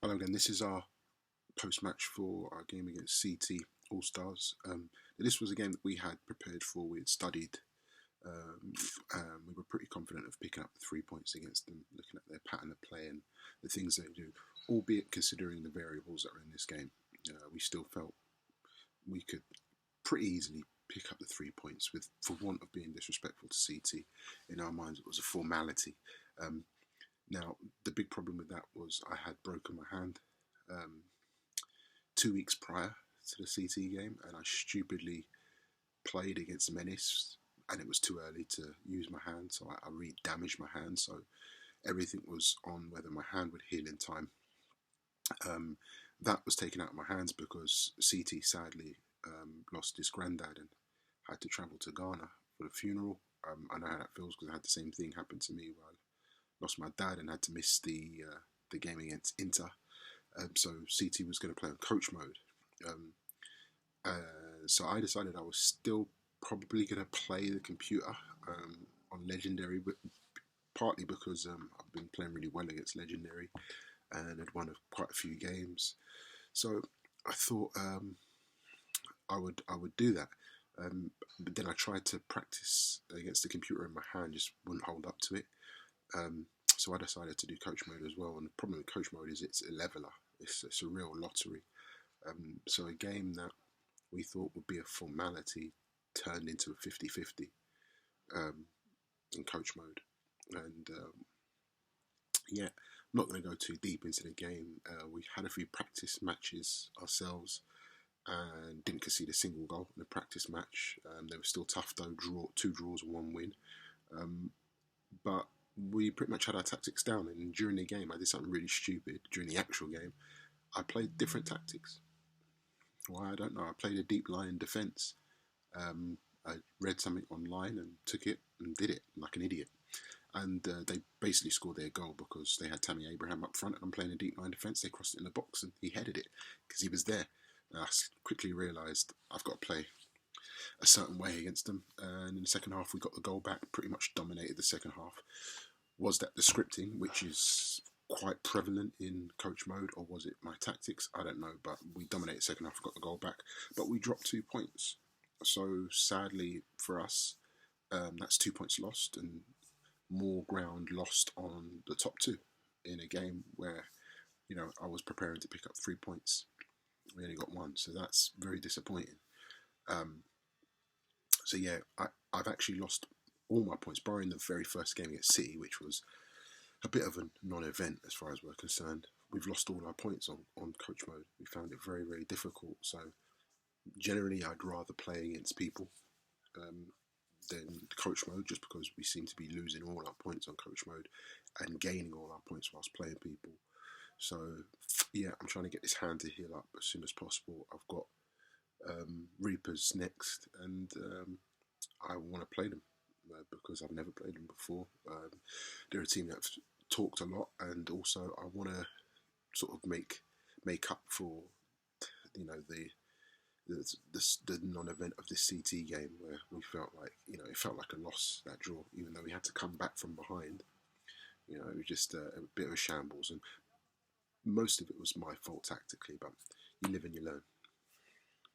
Hello again, this is our post-match for our game against CT All-Stars. This was a game that we had prepared for, we had studied. We were pretty confident of picking up the 3 points against them, looking at their pattern of play and the things they do, albeit considering the variables that are in this game. We still felt we could pretty easily pick up the 3 points for want of being disrespectful to CT. In our minds, it was a formality. Now, the big problem with that was I had broken my hand 2 weeks prior to the CT game, and I stupidly played against Menace, and it was too early to use my hand, so I re-damaged my hand, so everything was on whether my hand would heal in time. That was taken out of my hands because CT sadly lost his granddad and had to travel to Ghana for the funeral. I know how that feels because I had the same thing happen to me where I lost my dad and had to miss the game against Inter. So CT was going to play on coach mode. So I decided I was still probably going to play the computer on Legendary, but partly because I've been playing really well against Legendary and had won quite a few games. So I thought I would do that. But then I tried to practice against the computer in my hand, just wouldn't hold up to it. So I decided to do coach mode as well. And the problem with coach mode is it's a leveler. It's a real lottery. So a game that we thought would be a formality turned into a 50-50 in coach mode. And yeah, I'm not going to go too deep into the game. We had a few practice matches ourselves and didn't concede a single goal in a practice match. They were still tough though, 2 draws and 1 win. But we pretty much had our tactics down, and during the game I did something really stupid. During the actual game I played different tactics. Why, I don't know. I played a deep line defence. I read something online and took it and did it like an idiot. And they basically scored their goal because they had Tammy Abraham up front and I'm playing a deep line defence. They crossed it in the box and he headed it because he was there. I quickly realised I've got to play a certain way against them. And in the second half we got the goal back, pretty much dominated the second half. Was that the scripting, which is quite prevalent in coach mode, or was it my tactics? I don't know, but we dominated second half, got the goal back, but we dropped 2 points. So sadly for us, that's 2 points lost and more ground lost on the top 2 in a game where, you know, I was preparing to pick up 3 points. We only got 1, so that's very disappointing. So yeah, I've actually lost all my points, barring the very first game against City, which was a bit of a non-event as far as we're concerned. We've lost all our points on coach mode. We found it very, very difficult. So generally I'd rather play against people than coach mode, just because we seem to be losing all our points on coach mode and gaining all our points whilst playing people. So yeah, I'm trying to get this hand to heal up as soon as possible. I've got Reapers next, and I want to play them because I've never played them before. They're a team that I've talked a lot, and also I want to sort of make up for, you know, the non-event of this CT game where we felt like, you know, it felt like a loss, that draw, even though we had to come back from behind. You know, it was just a bit of a shambles, and most of it was my fault tactically, but you live and you learn.